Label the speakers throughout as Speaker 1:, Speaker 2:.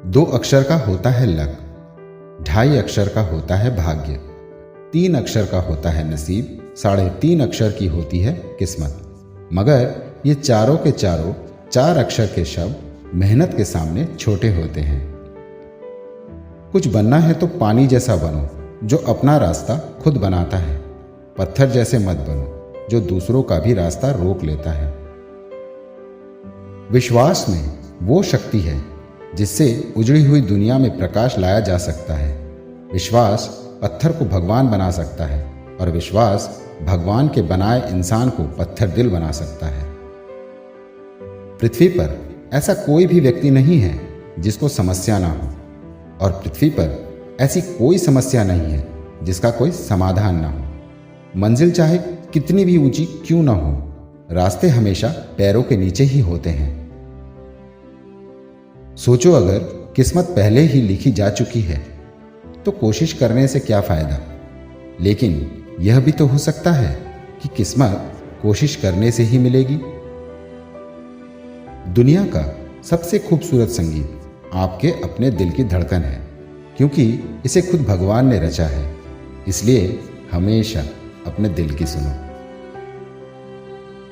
Speaker 1: 2 अक्षर का होता है लक, 2.5 अक्षर का होता है भाग्य, 3 अक्षर का होता है नसीब, 3.5 अक्षर की होती है किस्मत। मगर ये चारों के चारों 4 अक्षर के शब्द मेहनत के सामने छोटे होते हैं। कुछ बनना है तो पानी जैसा बनो, जो अपना रास्ता खुद बनाता है। पत्थर जैसे मत बनो, जो दूसरों का भी रास्ता रोक लेता है। विश्वास में वो शक्ति है जिससे उजड़ी हुई दुनिया में प्रकाश लाया जा सकता है। विश्वास पत्थर को भगवान बना सकता है और विश्वास भगवान के बनाए इंसान को पत्थर दिल बना सकता है। पृथ्वी पर ऐसा कोई भी व्यक्ति नहीं है जिसको समस्या ना हो, और पृथ्वी पर ऐसी कोई समस्या नहीं है जिसका कोई समाधान ना हो। मंजिल चाहे कितनी भी ऊंची क्यों ना हो, रास्ते हमेशा पैरों के नीचे ही होते हैं। सोचो, अगर किस्मत पहले ही लिखी जा चुकी है तो कोशिश करने से क्या फायदा। लेकिन यह भी तो हो सकता है कि किस्मत कोशिश करने से ही मिलेगी। दुनिया का सबसे खूबसूरत संगीत आपके अपने दिल की धड़कन है, क्योंकि इसे खुद भगवान ने रचा है। इसलिए हमेशा अपने दिल की सुनो।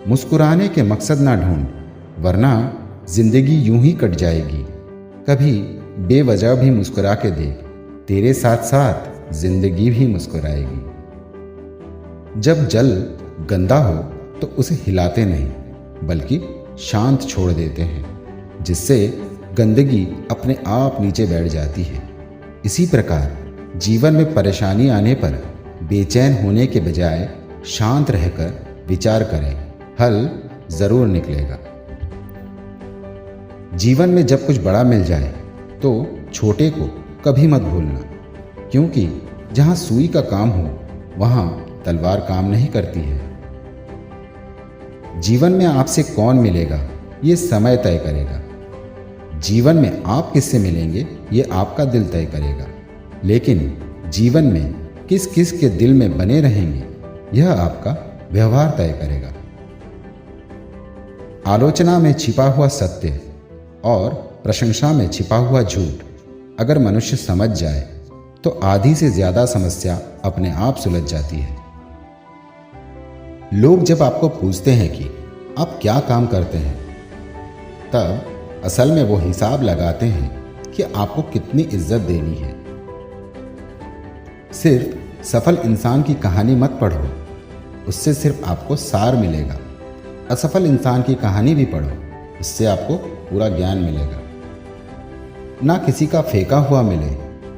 Speaker 1: मुस्कुराने के मकसद ना ढूंढ, वरना जिंदगी यूं ही कट जाएगी। कभी बेवजह भी मुस्कुरा के देख, तेरे साथ साथ जिंदगी भी मुस्कुराएगी। जब जल गंदा हो तो उसे हिलाते नहीं, बल्कि शांत छोड़ देते हैं, जिससे गंदगी अपने आप नीचे बैठ जाती है। इसी प्रकार जीवन में परेशानी आने पर बेचैन होने के बजाय शांत रहकर विचार करें, हल जरूर निकलेगा। जीवन में जब कुछ बड़ा मिल जाए तो छोटे को कभी मत भूलना, क्योंकि जहां सुई का काम हो वहां तलवार काम नहीं करती है। जीवन में आपसे कौन मिलेगा ये समय तय करेगा। जीवन में आप किससे मिलेंगे ये आपका दिल तय करेगा। लेकिन जीवन में किस किस के दिल में बने रहेंगे यह आपका व्यवहार तय करेगा। आलोचना में छिपा हुआ सत्य और प्रशंसा में छिपा हुआ झूठ अगर मनुष्य समझ जाए तो आधी से ज्यादा समस्या अपने आप सुलझ जाती है। लोग जब आपको पूछते हैं कि आप क्या काम करते हैं, तब असल में वो हिसाब लगाते हैं कि आपको कितनी इज्जत देनी है। सिर्फ सफल इंसान की कहानी मत पढ़ो, उससे सिर्फ आपको सार मिलेगा। असफल इंसान की कहानी भी पढ़ो, इससे आपको पूरा ज्ञान मिलेगा। ना किसी का फेंका हुआ मिले,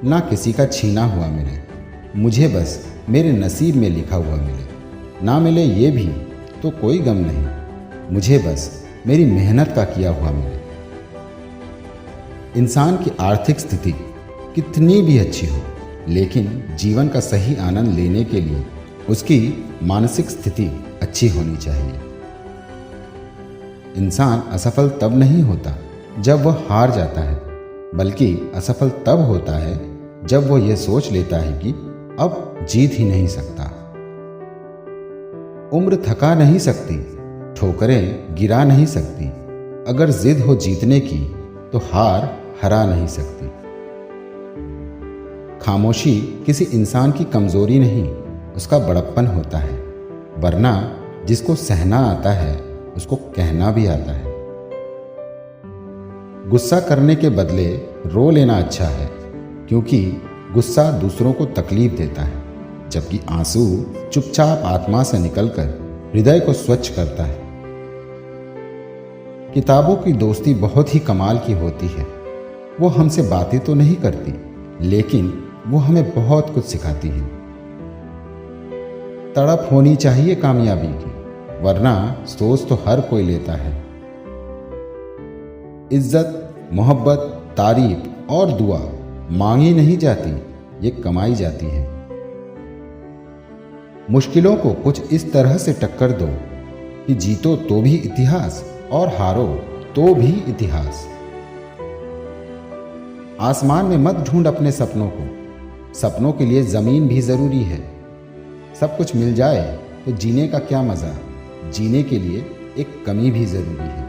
Speaker 1: ना किसी का छीना हुआ मिले, मुझे बस मेरे नसीब में लिखा हुआ मिले। ना मिले ये भी तो कोई गम नहीं, मुझे बस मेरी मेहनत का किया हुआ मिले। इंसान की आर्थिक स्थिति कितनी भी अच्छी हो, लेकिन जीवन का सही आनंद लेने के लिए उसकी मानसिक स्थिति अच्छी होनी चाहिए। इंसान असफल तब नहीं होता जब वह हार जाता है, बल्कि असफल तब होता है जब वह यह सोच लेता है कि अब जीत ही नहीं सकता। उम्र थका नहीं सकती, ठोकरें गिरा नहीं सकती। अगर जिद हो जीतने की तो हार हरा नहीं सकती। खामोशी किसी इंसान की कमजोरी नहीं, उसका बड़प्पन होता है। वरना जिसको सहना आता है उसको कहना भी आता है। गुस्सा करने के बदले रो लेना अच्छा है, क्योंकि गुस्सा दूसरों को तकलीफ देता है, जबकि आंसू चुपचाप आत्मा से निकलकर हृदय को स्वच्छ करता है। किताबों की दोस्ती बहुत ही कमाल की होती है। वो हमसे बातें तो नहीं करती, लेकिन वो हमें बहुत कुछ सिखाती है। तड़प होनी चाहिए कामयाबी की, वरना सोच तो हर कोई लेता है। इज्जत, मोहब्बत, तारीफ और दुआ मांगी नहीं जाती, ये कमाई जाती है। मुश्किलों को कुछ इस तरह से टक्कर दो कि जीतो तो भी इतिहास और हारो तो भी इतिहास। आसमान में मत ढूंढ अपने सपनों को, सपनों के लिए जमीन भी जरूरी है। सब कुछ मिल जाए तो जीने का क्या मजा, जीने के लिए एक कमी भी जरूरी है।